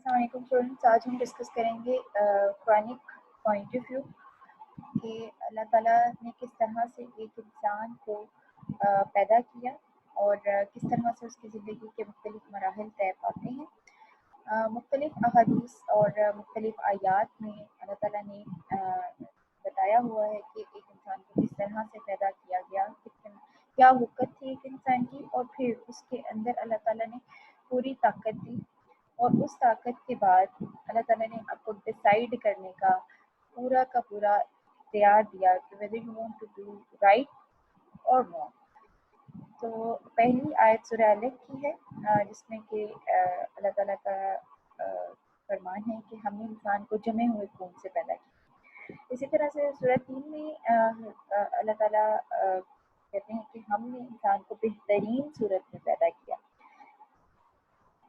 السلام علیکم اسٹوڈنٹس، آج ہم ڈسکس کریں گے قرآنک پوائنٹ آف ویو کہ اللہ تعالیٰ نے کس طرح سے ایک انسان کو پیدا کیا اور کس طرح سے اس کی زندگی کے مختلف مراحل طے پاتے ہیں۔ مختلف احادیث اور مختلف آیات میں اللہ تعالیٰ نے بتایا ہوا ہے کہ ایک انسان کو کس طرح سے پیدا کیا گیا، کیا وقت تھی ایک انسان کی، اور پھر اس کے اندر اللہ تعالیٰ نے پوری طاقت دی، اور اس طاقت کے بعد اللہ تعالیٰ نے آپ کو ڈیسائیڈ کرنے کا پورا اختیار دیا کہ whether you want to do right or wrong۔ تو پہلی آیت سورہ الگ کی ہے جس میں کہ اللہ تعالیٰ کا فرمان ہے کہ ہم نے انسان کو جمے ہوئے خون سے پیدا کیا۔ اسی طرح سے سورہ 3 میں اللہ تعالیٰ کہتے ہیں کہ ہم نے انسان کو بہترین صورت میں پیدا کیا۔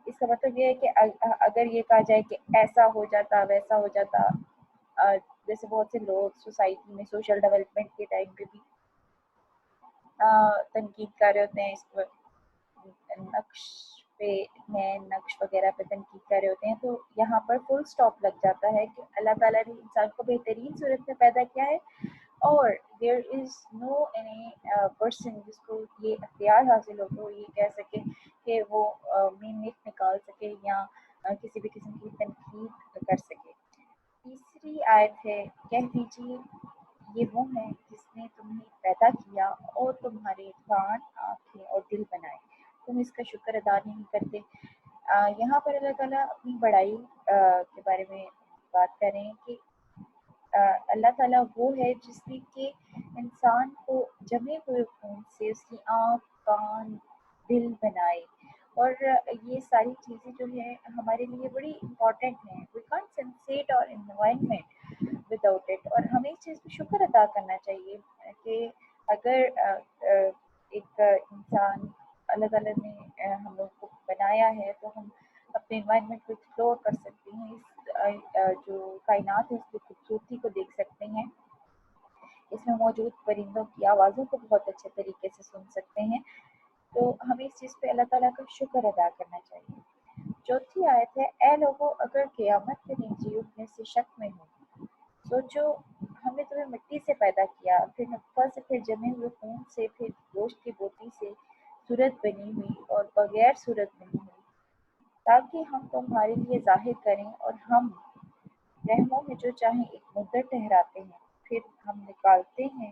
اس کا مطلب یہ ہے کہ اگر یہ کہا جائے کہ ایسا ہو جاتا ویسا ہو جاتا، جیسے بہت سے لوگ سوسائٹی میں سوشل ڈیولپمنٹ کے ٹائم پہ بھی تنقید کر رہے ہوتے ہیں، اس کو نقش وغیرہ پہ تنقید کر رہے ہوتے ہیں، تو یہاں پر فل سٹاپ لگ جاتا ہے کہ اللہ تعالیٰ نے انسان کو بہترین صورت میں پیدا کیا ہے، اور دیر از نو اینی پرسن جس کو یہ اختیار حاصل ہو تو یہ کہہ سکے کہ وہ مینت نکال سکے یا کسی بھی قسم کی تنقید کر سکے۔ تیسری آیت ہے، کہہ دیجیے یہ وہ ہے جس نے تمہیں پیدا کیا اور تمہارے کان، آنکھیں اور دل بنائے، تم اس کا شکر ادا نہیں کرتے۔ یہاں پر اللہ تعالیٰ اپنی بڑائی کے بارے میں بات کر رہے ہیں کہ اللہ تعالیٰ وہ ہے جس نے کہ انسان کو جمے ہوئے خون سے اس کی آنکھ، کان، دل بنائے، اور یہ ساری چیزیں جو ہیں ہمارے لیے بڑی امپورٹنٹ ہیں۔ وی کانٹ سینسیٹ اور انوائرمنٹ وداؤٹ اٹ، اور ہمیں اس چیز پہ شکر ادا کرنا چاہیے کہ اگر ایک انسان اللہ تعالیٰ نے ہم لوگ کو بنایا ہے تو ہم اپنے انوائرمنٹ کو ایکسپلور کر سکتے ہیں، اس جو کائنات ہے اس کی خوبصورتی کو دیکھ سکتے ہیں، اس میں موجود پرندوں کی آوازوں کو بہت اچھے طریقے سے سن سکتے ہیں، تو ہمیں اس چیز پہ اللہ تعالیٰ کا شکر ادا کرنا چاہیے۔ چوتھی آیت ہے، اے لوگو اگر قیامت کے دن جی اٹھنے سے شک میں ہو، سوچو ہم نے تمہیں مٹی سے پیدا کیا، پھر نطفہ سے، پھر جمے ہوئے خون سے، پھر گوشت کی بوٹی سے صورت بنی ہوئی اور بغیر صورت بنی ہوئی، تاکہ ہم تمہارے لیے ظاہر کریں، اور ہم رحموں میں جو چاہیں ایک مدت ٹھہراتے ہیں، پھر ہم نکالتے ہیں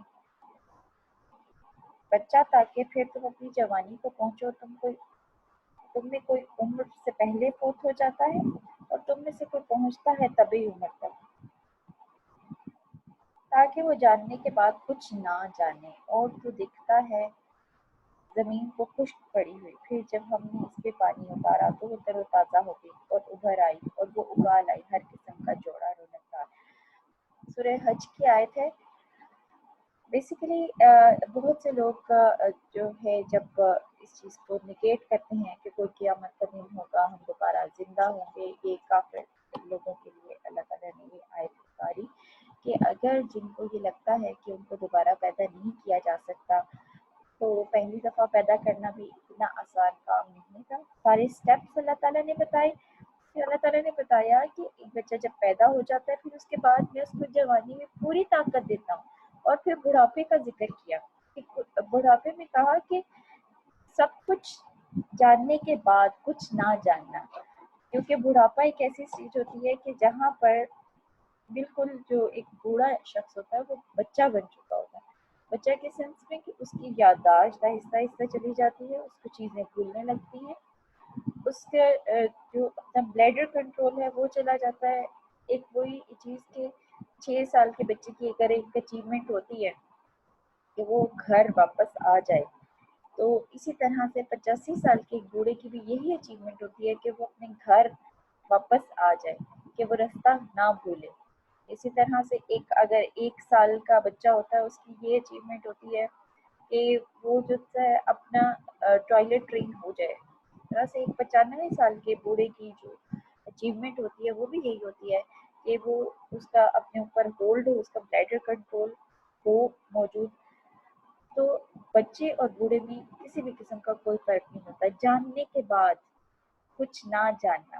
بچہ تاکہ پھر تم اپنی جوانی کو پہنچو، تم میں کوئی عمر سے پہلے فوت ہو جاتا ہے اور تم میں سے کوئی پہنچتا ہے طبی عمر تک، تاکہ وہ جاننے کے بعد کچھ نہ جانے۔ اور تو دکھتا ہے زمین کو خشک پڑی ہوئی، پھر جب ہم نے اس پہ پانی اتارا تو وہ تر و تازہ ہو گئی اور ابھر آئی، اور وہ اگال آئی ہر قسم کا جوڑا رونقدار۔ سورہ حج کی آیت ہے۔ بیسیکلی بہت سے لوگ جو ہے جب اس چیز کو نگیٹ کرتے ہیں کہ کوئی قیامت کا دن ہوگا، ہم دوبارہ زندہ ہوں گے، یہ کافر لوگوں کے لیے اللہ تعالیٰ نے یہ آیت اتاری کہ اگر جن کو یہ لگتا ہے کہ ان کو دوبارہ پیدا نہیں کیا جا سکتا، تو پہلی دفعہ پیدا کرنا بھی اتنا آسان کام نہیں تھا۔ سارے اسٹیپس اللہ تعالیٰ نے بتائے، پھر اللہ تعالیٰ نے بتایا کہ ایک بچہ جب پیدا ہو جاتا ہے پھر اس کے بعد میں اس کو جوانی میں پوری طاقت دیتا ہوں، اور پھر بڑھاپے کا ذکر کیا کہ بڑھاپے میں کہا کہ سب کچھ جاننے کے بعد کچھ نہ جاننا، کیونکہ بڑھاپا ایک ایسی چیز ہوتی ہے کہ جہاں پر بالکل جو ایک بوڑھا شخص ہوتا ہے وہ بچہ بن چکا ہوتا ہے۔ بچہ کے سینس میں کہ اس کی یادداشت آہستہ آہستہ چلی جاتی ہے، اس کو چیزیں بھولنے لگتی ہیں، اس کے جو اپنا بلیڈر کنٹرول ہے وہ چلا جاتا ہے۔ ایک وہی چیز کہ 6 سال کے بچے کی اگر ایک اچیومنٹ ہوتی ہے کہ وہ گھر واپس آ جائے، تو اسی طرح سے 85 سال کے ایک بوڑھے کی بھی یہی اچیومنٹ ہوتی ہے کہ وہ اپنے گھر واپس آ جائے، کہ وہ رستہ نہ بھولے۔ اسی طرح سے اگر 1 سال کا بچہ ہوتا ہے اس کی یہ اچیومنٹ ہوتی ہے کہ وہ جو ہے اپنا ٹوائلٹ ٹرین ہو جائے۔ طرح سے ایک 95 سال کے بوڑھے کی جو اچیومنٹ ہوتی ہے وہ بھی یہی ہوتی ہے کہ وہ اس کا اپنے اوپر ہولڈ ہو، اس کا بلیڈر کنٹرول ہو موجود۔ تو بچے اور بوڑھے میں کسی بھی قسم کا کوئی فرق نہیں ہوتا۔ جاننے کے بعد کچھ نہ جاننا،